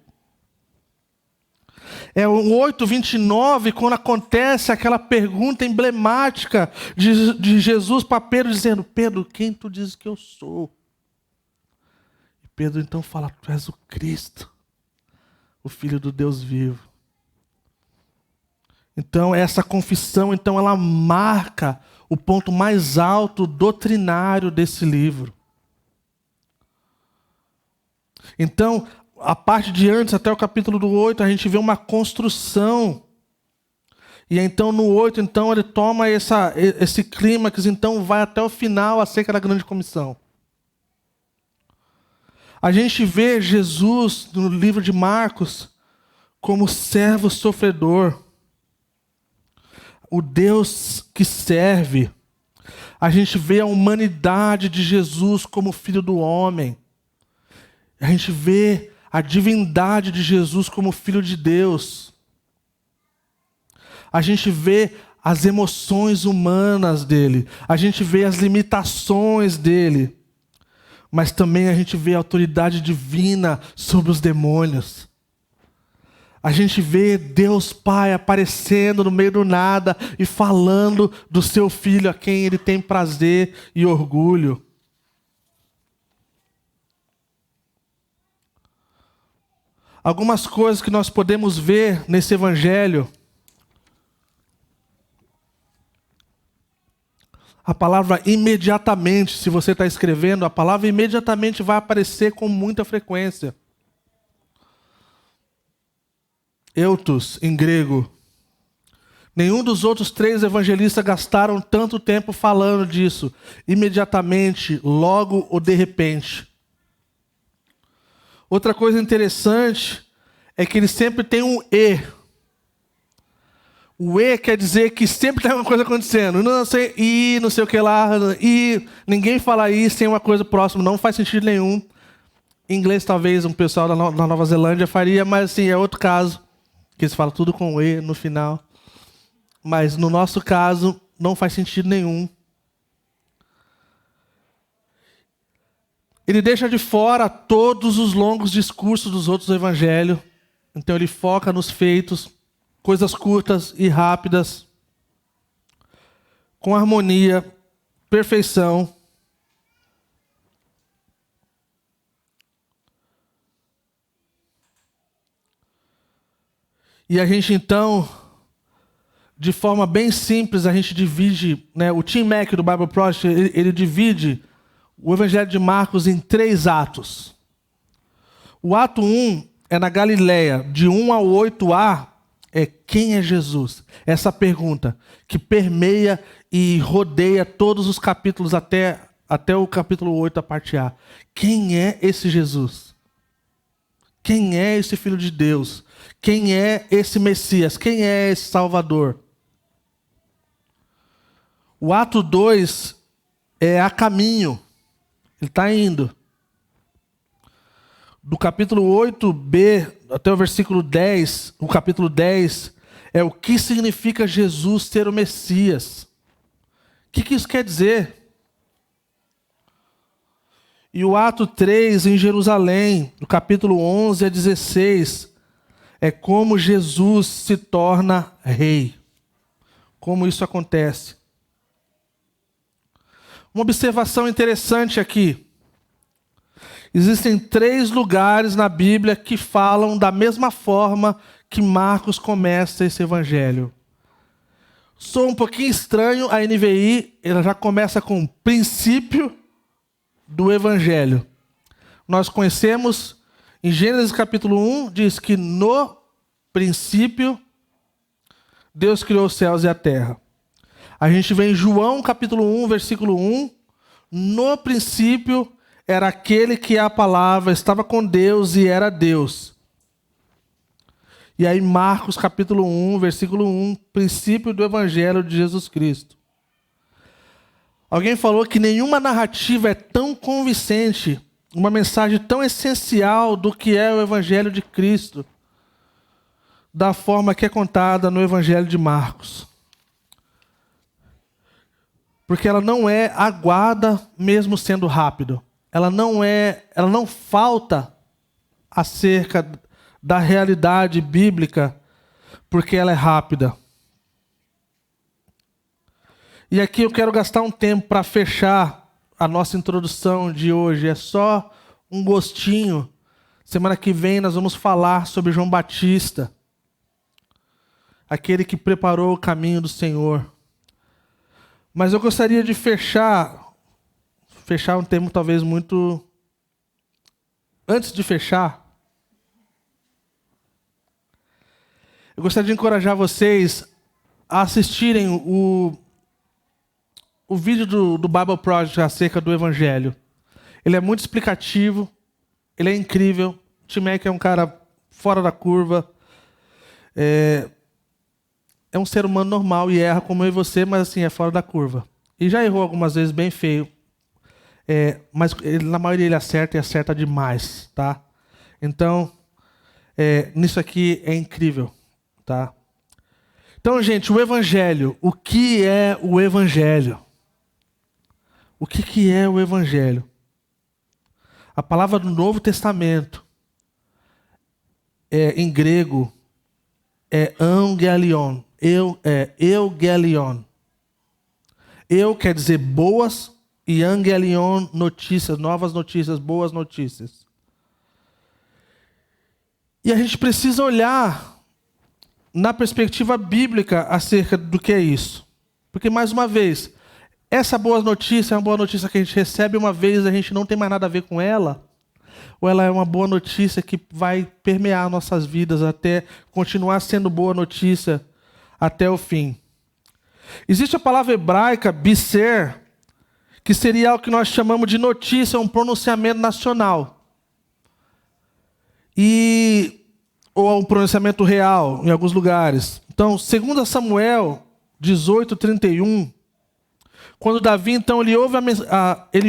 É o 8:29, quando acontece aquela pergunta emblemática de Jesus para Pedro, dizendo: Pedro, quem tu dizes que eu sou? E Pedro então fala: tu és o Cristo, o Filho do Deus vivo. Então essa confissão, então, ela marca o ponto mais alto doutrinário desse livro. Então, a parte de antes, até o capítulo do 8, a gente vê uma construção. E então no 8, então, ele toma esse clímax, então vai até o final acerca da grande comissão. A gente vê Jesus no livro de Marcos como servo sofredor. O Deus que serve. A gente vê a humanidade de Jesus como filho do homem. A gente vê a divindade de Jesus como filho de Deus. A gente vê as emoções humanas dele. A gente vê as limitações dele. Mas também a gente vê a autoridade divina sobre os demônios. A gente vê Deus Pai aparecendo no meio do nada e falando do seu Filho a quem ele tem prazer e orgulho. Algumas coisas que nós podemos ver nesse Evangelho. A palavra imediatamente, se você está escrevendo, a palavra imediatamente vai aparecer com muita frequência. Eutos, em grego. Nenhum dos outros 3 evangelistas gastaram tanto tempo falando disso. Imediatamente, logo ou de repente. Outra coisa interessante é que ele sempre tem um e. O e quer dizer que sempre tem uma coisa acontecendo. Não sei, e não sei o que lá. E ninguém fala isso sem uma coisa próxima. Não faz sentido nenhum. Em inglês, talvez, um pessoal da Nova Zelândia faria, mas assim, é outro caso. Que eles falam tudo com e no final. Mas no nosso caso, não faz sentido nenhum. Ele deixa de fora todos os longos discursos dos outros evangelhos. Então ele foca nos feitos, coisas curtas e rápidas, com harmonia, perfeição. E a gente então, de forma bem simples, a gente divide, né, o Tim Mack do Bible Project, ele divide o Evangelho de Marcos em 3 atos. O ato 1 é na Galileia, de 1 ao 8a, é quem é Jesus? Essa pergunta que permeia e rodeia todos os capítulos até o capítulo 8, a parte A. Quem é esse Jesus? Quem é esse Filho de Deus? Quem é esse Messias? Quem é esse Salvador? O ato 2 é a caminho. Ele está indo. Do capítulo 8b até o versículo 10, o capítulo 10, é o que significa Jesus ser o Messias. O que isso quer dizer? E o ato 3, em Jerusalém, do capítulo 11 a 16, é como Jesus se torna rei. Como isso acontece. Uma observação interessante aqui. Existem 3 lugares na Bíblia que falam da mesma forma que Marcos começa esse evangelho. Sou um pouquinho estranho, a NVI ela já começa com o princípio do evangelho. Nós conhecemos Em Gênesis capítulo 1, diz que no princípio Deus criou os céus e a terra. A gente vê em João capítulo 1, versículo 1, no princípio era aquele que é a palavra, estava com Deus e era Deus. E aí Marcos capítulo 1, versículo 1, princípio do evangelho de Jesus Cristo. Alguém falou que nenhuma narrativa é tão convincente, uma mensagem tão essencial do que é o evangelho de Cristo, da forma que é contada no evangelho de Marcos. Porque ela não é aguada mesmo sendo rápido. Ela não falta acerca da realidade bíblica, porque ela é rápida. E aqui eu quero gastar um tempo para fechar a nossa introdução de hoje. É só um gostinho. Semana que vem nós vamos falar sobre João Batista, aquele que preparou o caminho do Senhor. Mas eu gostaria de fechar um termo talvez muito... Antes de fechar, eu gostaria de encorajar vocês a assistirem o vídeo do Bible Project acerca do Evangelho. Ele é muito explicativo, ele é incrível. O Tim Mack é um cara fora da curva. É um ser humano normal e erra como eu e você, mas assim, é fora da curva. E já errou algumas vezes bem feio. Mas na maioria ele acerta e acerta demais, tá? Então, nisso aqui é incrível, tá? Então, gente, o Evangelho. O que é o Evangelho? O que é o Evangelho? A palavra do Novo Testamento, em grego, é angelion. Eugelion. Eu quer dizer boas e angelion, notícias, novas notícias, boas notícias. E a gente precisa olhar na perspectiva bíblica acerca do que é isso. Porque, mais uma vez, essa boa notícia é uma boa notícia que a gente recebe uma vez e a gente não tem mais nada a ver com ela, ou ela é uma boa notícia que vai permear nossas vidas até continuar sendo boa notícia até o fim. Existe a palavra hebraica, biser, que seria o que nós chamamos de notícia, um pronunciamento nacional. Ou um pronunciamento real, em alguns lugares. Então, 2 Samuel 18:31, quando Davi, então, ele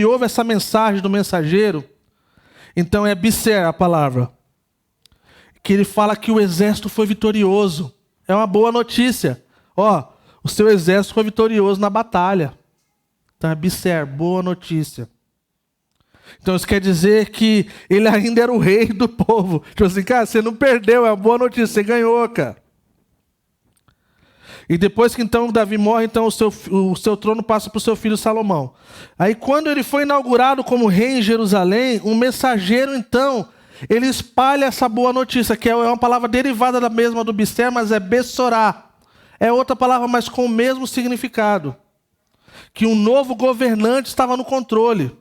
ouve essa mensagem do mensageiro, então é biser a palavra, que ele fala que o exército foi vitorioso. É uma boa notícia. O seu exército foi vitorioso na batalha. Então é biser, boa notícia. Então isso quer dizer que ele ainda era o rei do povo. Tipo assim, cara, você não perdeu, é uma boa notícia, você ganhou, cara. E depois que então Davi morre, então o seu trono passa para o seu filho Salomão. Aí quando ele foi inaugurado como rei em Jerusalém, um mensageiro então, ele espalha essa boa notícia, que é uma palavra derivada da mesma do biser, mas é bessorá. É outra palavra, mas com o mesmo significado. Que um novo governante estava no controle.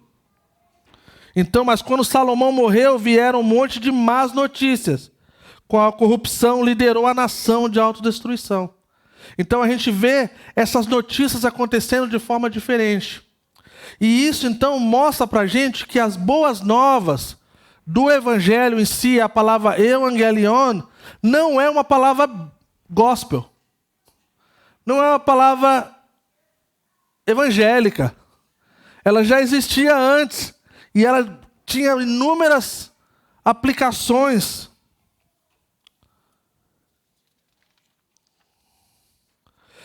Então, mas quando Salomão morreu, vieram um monte de más notícias. Com a corrupção, liderou a nação de autodestruição. Então a gente vê essas notícias acontecendo de forma diferente. E isso então mostra para a gente que as boas novas do Evangelho em si, a palavra evangelion, não é uma palavra gospel. Não é uma palavra evangélica. Ela já existia antes. E ela tinha inúmeras aplicações.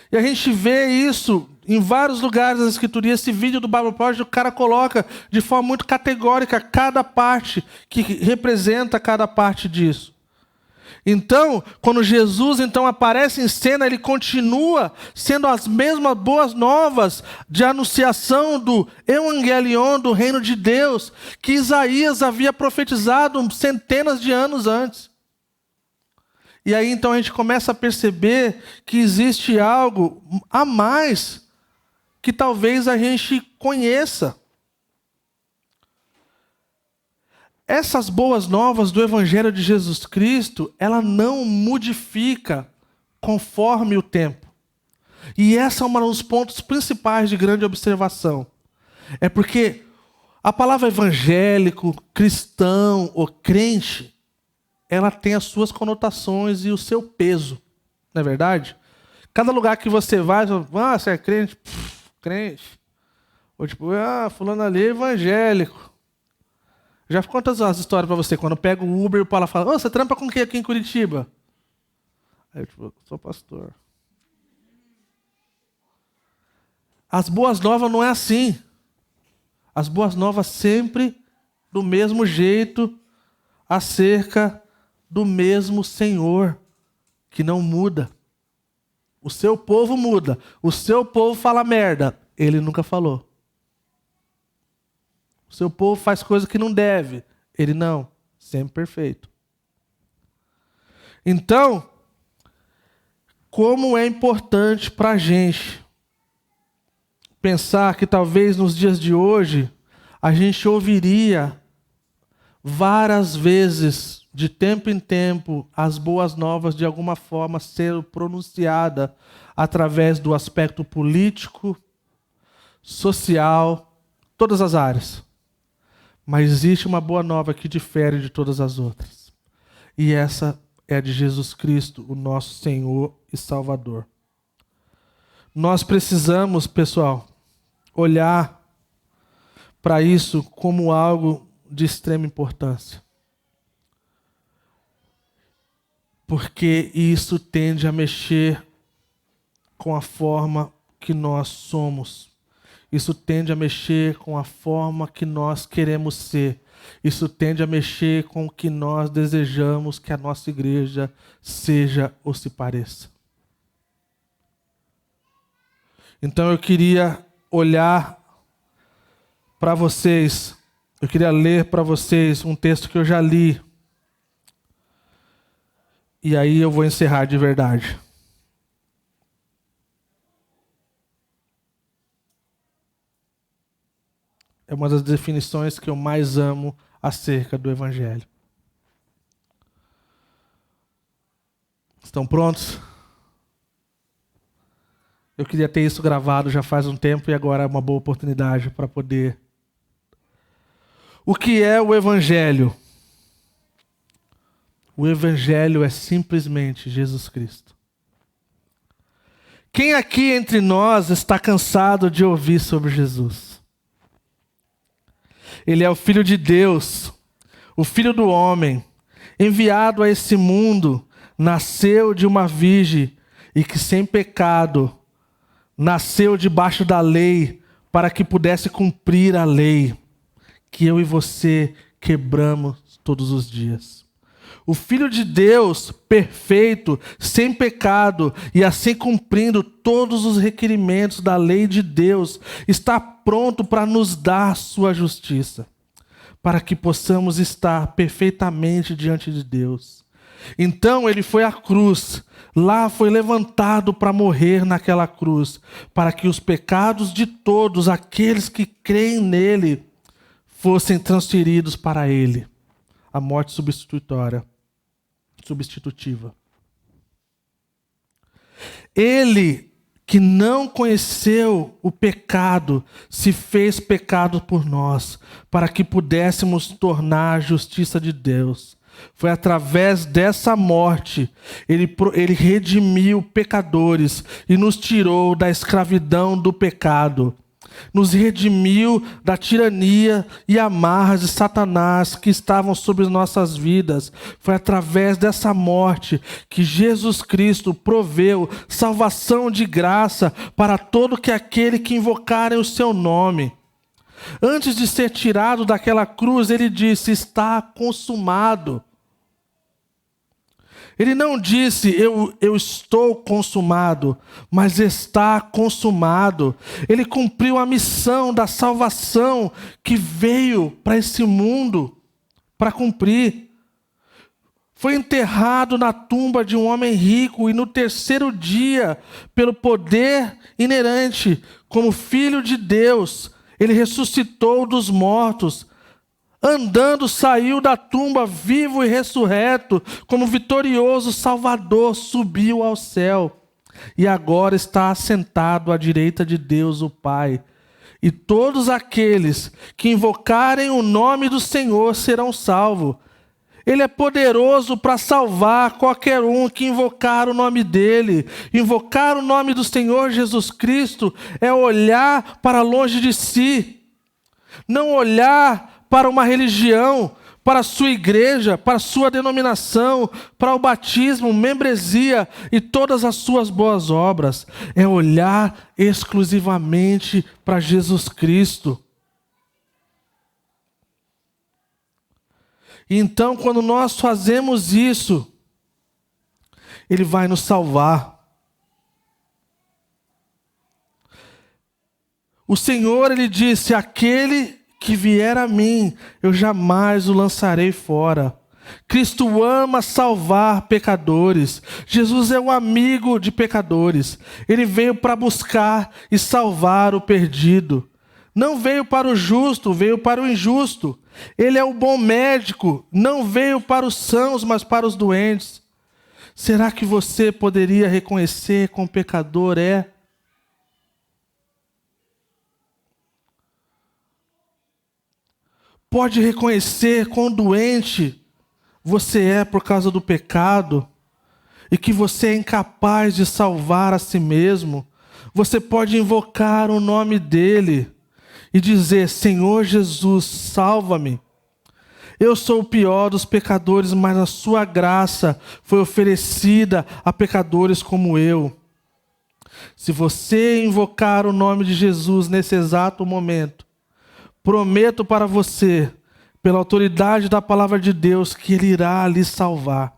E a gente vê isso em vários lugares da Escritura. E esse vídeo do Bible Project, o cara coloca de forma muito categórica cada parte que representa cada parte disso. Então, quando Jesus então aparece em cena, ele continua sendo as mesmas boas novas de anunciação do Evangelion, do reino de Deus, que Isaías havia profetizado centenas de anos antes. E aí então a gente começa a perceber que existe algo a mais que talvez a gente conheça. essas boas novas do Evangelho de Jesus Cristo, ela não modifica conforme o tempo. E esse é um dos pontos principais de grande observação. É porque a palavra evangélico, cristão ou crente, ela tem as suas conotações e o seu peso, não é verdade? Cada lugar que você vai, você é crente? Crente. Ou tipo, fulano ali é evangélico. Já conto as histórias para você. Quando eu pego o Uber e o Paulo fala, você trampa com o que aqui em Curitiba? Aí eu tipo, sou pastor. As boas novas não é assim. As boas novas sempre do mesmo jeito, acerca do mesmo Senhor, que não muda. O seu povo muda. O seu povo fala merda. Ele nunca falou. O seu povo faz coisa que não deve. Ele não. Sempre perfeito. Então, como é importante para a gente pensar que talvez nos dias de hoje a gente ouviria várias vezes, de tempo em tempo, as boas novas de alguma forma ser pronunciada através do aspecto político, social, todas as áreas. Mas existe uma boa nova que difere de todas as outras. E essa é a de Jesus Cristo, o nosso Senhor e Salvador. Nós precisamos, pessoal, olhar para isso como algo de extrema importância. Porque isso tende a mexer com a forma que nós somos. Isso tende a mexer com a forma que nós queremos ser. Isso tende a mexer com o que nós desejamos que a nossa igreja seja ou se pareça. Então eu queria olhar para vocês, eu queria ler para vocês um texto que eu já li. E aí eu vou encerrar de verdade. É uma das definições que eu mais amo acerca do Evangelho. Estão prontos? Eu queria ter isso gravado já faz um tempo e agora é uma boa oportunidade para poder. O que é o Evangelho? O Evangelho é simplesmente Jesus Cristo. Quem aqui entre nós está cansado de ouvir sobre Jesus? Ele é o Filho de Deus, o Filho do homem, enviado a esse mundo, nasceu de uma virgem e que sem pecado nasceu debaixo da lei para que pudesse cumprir a lei que eu e você quebramos todos os dias. O Filho de Deus, perfeito, sem pecado e assim cumprindo todos os requerimentos da lei de Deus, está pronto para nos dar sua justiça, para que possamos estar perfeitamente diante de Deus. Então ele foi à cruz, lá foi levantado para morrer naquela cruz, para que os pecados de todos aqueles que creem nele fossem transferidos para ele. A morte substitutiva. Ele que não conheceu o pecado, se fez pecado por nós, para que pudéssemos tornar a justiça de Deus. Foi através dessa morte, ele redimiu pecadores e nos tirou da escravidão do pecado. Nos redimiu da tirania e amarras de Satanás que estavam sobre nossas vidas. Foi através dessa morte que Jesus Cristo proveu salvação de graça para todo aquele que invocarem o seu nome. Antes de ser tirado daquela cruz, ele disse: está consumado. Ele não disse, eu estou consumado, mas está consumado. Ele cumpriu a missão da salvação que veio para esse mundo para cumprir. Foi enterrado na tumba de um homem rico e no terceiro dia, pelo poder inerente, como Filho de Deus, ele ressuscitou dos mortos, andando saiu da tumba vivo e ressurreto, como vitorioso Salvador subiu ao céu. E agora está assentado à direita de Deus o Pai. E todos aqueles que invocarem o nome do Senhor serão salvos. Ele é poderoso para salvar qualquer um que invocar o nome dele. Invocar o nome do Senhor Jesus Cristo é olhar para longe de si. Não olhar para uma religião, para a sua igreja, para a sua denominação, para o batismo, membresia e todas as suas boas obras. É olhar exclusivamente para Jesus Cristo. E então, quando nós fazemos isso, Ele vai nos salvar. O Senhor, Ele disse: aquele que vier a mim, eu jamais o lançarei fora. Cristo ama salvar pecadores. Jesus é um amigo de pecadores. Ele veio para buscar e salvar o perdido. Não veio para o justo, veio para o injusto. Ele é o bom médico. Não veio para os sãos, mas para os doentes. Será que você poderia reconhecer quão pecador é? Pode reconhecer quão doente você é por causa do pecado e que você é incapaz de salvar a si mesmo? Você pode invocar o nome dele e dizer: Senhor Jesus, salva-me. Eu sou o pior dos pecadores, mas a sua graça foi oferecida a pecadores como eu. Se você invocar o nome de Jesus nesse exato momento, prometo para você, pela autoridade da palavra de Deus, que Ele irá lhe salvar.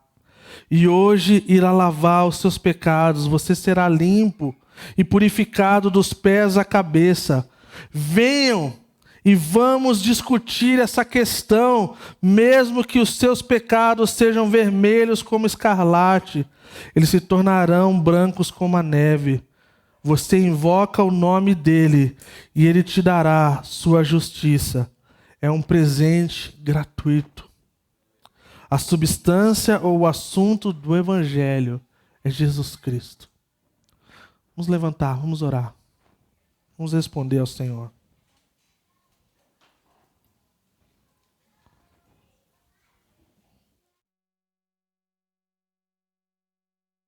E hoje irá lavar os seus pecados. Você será limpo e purificado dos pés à cabeça. Venham e vamos discutir essa questão, mesmo que os seus pecados sejam vermelhos como escarlate, eles se tornarão brancos como a neve. Você invoca o nome dele e ele te dará sua justiça. É um presente gratuito. A substância ou o assunto do evangelho é Jesus Cristo. Vamos levantar, vamos orar. Vamos responder ao Senhor.